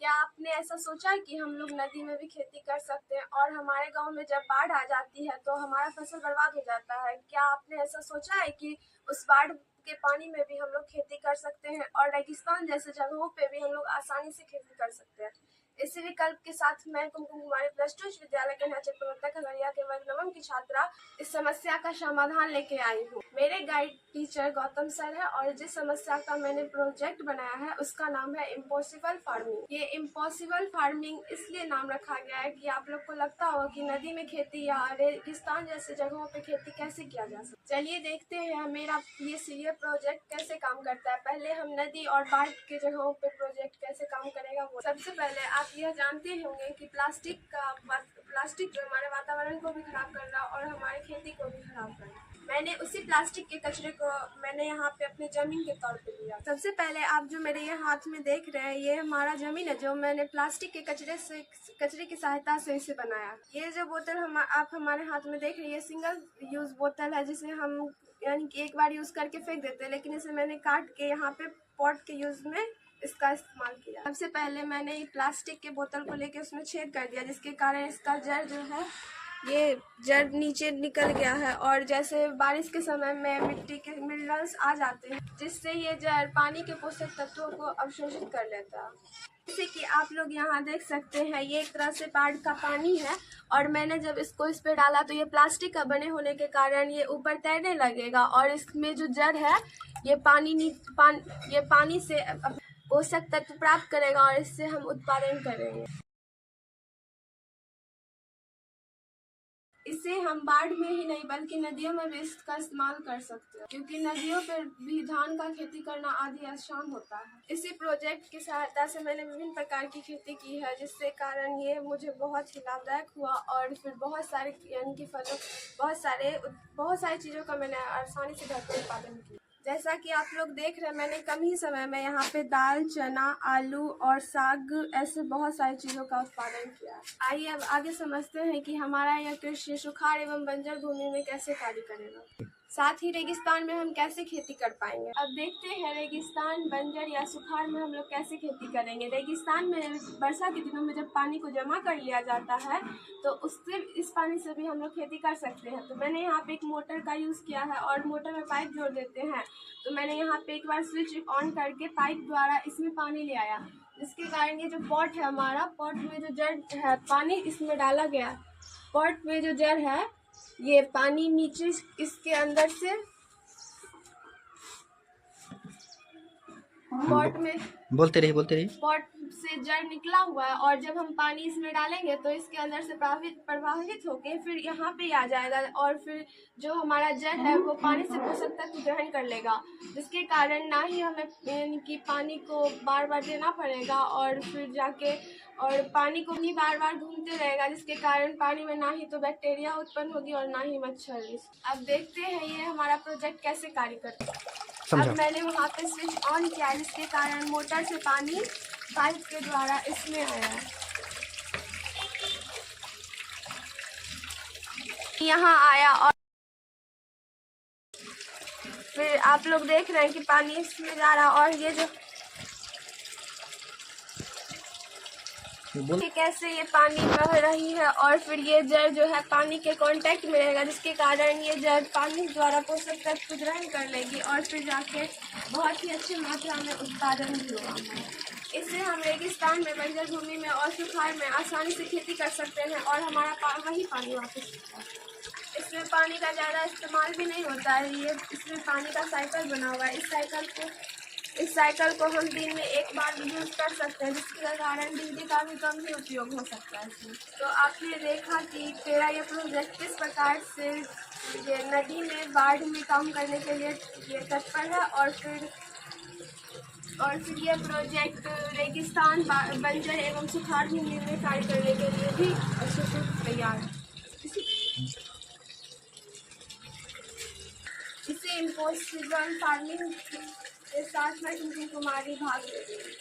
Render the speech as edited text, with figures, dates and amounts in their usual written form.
क्या आपने ऐसा सोचा है कि हम लोग नदी में भी खेती कर सकते हैं? और हमारे गांव में जब बाढ़ आ जाती है तो हमारा फसल बर्बाद हो जाता है। क्या आपने ऐसा सोचा है कि उस बाढ़ के पानी में भी हम लोग खेती कर सकते हैं और रेगिस्तान जैसे जगहों पे भी हम लोग आसानी से खेती कर सकते हैं? इसी विकल्प के साथ मैं कुमकुम कुमारी +2 विद्यालय कन्या चक्रवर्ती खगड़िया के वर्ग नवम की छात्रा इस समस्या का समाधान लेके आई हूँ। मेरे गाइड टीचर गौतम सर है और जिस समस्या का मैंने प्रोजेक्ट बनाया है उसका नाम है इम्पॉसिबल फार्मिंग। ये इम्पॉसिबल फार्मिंग इसलिए नाम रखा गया है कि आप लोग को लगता होगा कि नदी में खेती या रेगिस्तान जैसे जगहों पे खेती कैसे किया जा सकता है। चलिए देखते हैं मेरा ये प्रोजेक्ट कैसे काम करता है। पहले हम नदी और बाढ़ के जगहों पे प्रोजेक्ट कैसे काम करेगा वो सबसे पहले आप यह जानते होंगे कि प्लास्टिक जो हमारे वातावरण को भी खराब कर रहा है और हमारी खेती को भी खराब कर रहा है। मैंने उसी प्लास्टिक के कचरे को मैंने यहाँ पे अपनी जमीन के तौर पे लिया। सबसे पहले आप जो मेरे ये हाथ में देख रहे हैं ये हमारा जमीन है जो मैंने प्लास्टिक के कचरे की सहायता से इसे बनाया। ये जो बोतल आप हमारे हाथ में देख रहे हैं ये सिंगल यूज बोतल है जिसे हम यानी कि एक बार यूज करके फेंक देते हैं, लेकिन इसे मैंने काट के यहाँ पे पॉट के यूज में इसका इस्तेमाल किया। सबसे पहले मैंने प्लास्टिक के बोतल को लेके उसमें छेद कर दिया जिसके कारण इसका जड़ जो है ये जड़ नीचे निकल गया है और जैसे बारिश के समय में मिट्टी के मिनरल्स आ जाते हैं जिससे ये जड़ पानी के पोषक तत्वों को अवशोषित कर लेता है। जैसे कि आप लोग यहाँ देख सकते हैं ये एक तरह से बाढ़ का पानी है और मैंने जब इसको इस पे डाला तो ये प्लास्टिक का बने होने के कारण ये ऊपर तैरने लगेगा और इसमें जो जड़ है ये पानी से पोषक तत्व प्राप्त करेगा और इससे हम उत्पादन करेंगे। इसे हम बाढ़ में ही नहीं बल्कि नदियों में भी इसका इस्तेमाल कर सकते हैं क्योंकि नदियों पर भी धान का खेती करना आदि आसान होता है। इसी प्रोजेक्ट की सहायता से मैंने विभिन्न प्रकार की खेती की है जिससे कारण ये मुझे बहुत ही लाभदायक हुआ और फिर बहुत सारे यानी कि फलों बहुत सारी चीज़ों का मैंने आसानी से घर पर उत्पादन किया। जैसा कि आप लोग देख रहे हैं मैंने कम ही समय में यहाँ पे दाल, चना, आलू और साग ऐसे बहुत सारी चीज़ों का उत्पादन किया। आइए अब आगे समझते हैं कि हमारा यह कृषि सुखाड़ एवं बंजर भूमि में कैसे कार्य करेगा, साथ ही रेगिस्तान में हम कैसे खेती कर पाएंगे। अब देखते हैं रेगिस्तान, बंजर या सुखाड़ में हम लोग कैसे खेती करेंगे। रेगिस्तान में वर्षा के दिनों में जब पानी को जमा कर लिया जाता है तो उससे इस पानी से भी हम लोग खेती कर सकते हैं। तो मैंने यहाँ पे एक मोटर का यूज़ किया है और मोटर में पाइप जोड़ देते हैं। तो मैंने यहाँ पे एक बार स्विच ऑन करके पाइप द्वारा इसमें पानी ले आया जिसके कारण ये जो पॉट है हमारा, पॉट में जो जड़ है पानी इसमें डाला गया, पॉट में जो जड़ है ये पानी नीचे इसके अंदर से पॉट में बोलते रहिए पॉट से जड़ निकला हुआ है और जब हम पानी इसमें डालेंगे तो इसके अंदर से प्रवाहित होके फिर यहाँ पे आ जाएगा और फिर जो हमारा जड़ है वो पानी से पोषक तत्व ग्रहण कर लेगा जिसके कारण ना ही हमें यानी कि पानी को बार बार देना पड़ेगा और फिर जाके और पानी को भी बार बार घूमते रहेगा जिसके कारण पानी में ना ही तो बैक्टीरिया उत्पन्न होगी और ना ही मच्छर। अब देखते हैं ये हमारा प्रोजेक्ट कैसे कार्य करता है। अब मैंने वहाँ पे स्विच ऑन किया जिसके कारण मोटर से पानी पाइप के द्वारा इसमें आया है, यहाँ आया और फिर आप लोग देख रहे हैं कि पानी इसमें जा रहा और ये जो कैसे ये पानी बह रही है और फिर ये जड़ जो है पानी के कांटेक्ट में रहेगा जिसके कारण ये जड़ पानी द्वारा पोषक तत्व ग्रहण कर लेगी और फिर जाके बहुत ही अच्छी मात्रा में उत्पादन भी होगा। इससे हम रेगिस्तान में, बंजर भूमि में और सुखाड़ में आसानी से खेती कर सकते हैं और हमारा वही पानी वापस होता है। इसमें पानी का ज़्यादा इस्तेमाल भी नहीं होता है, ये इसमें पानी का साइकिल बना हुआ है। इस साइकिल को हम दिन में एक बार यूज कर सकते हैं जिसके कारण बिजली का भी कम ही उपयोग हो सकता है इसमें। तो आपने देखा कि मेरा ये प्रोजेक्ट किस प्रकार से ये नदी में बाढ़ में काम करने के लिए ये तत्पर है और फिर ये प्रोजेक्ट रेगिस्तान, बंजर एवं सुखाड़ भूमि में कार्य करने के लिए भी अच्छे से तैयार है। इसे इम्पॉसिबल फार्मिंग के साथ मैं कुमकुम कुमारी भाग ले रही हूँ।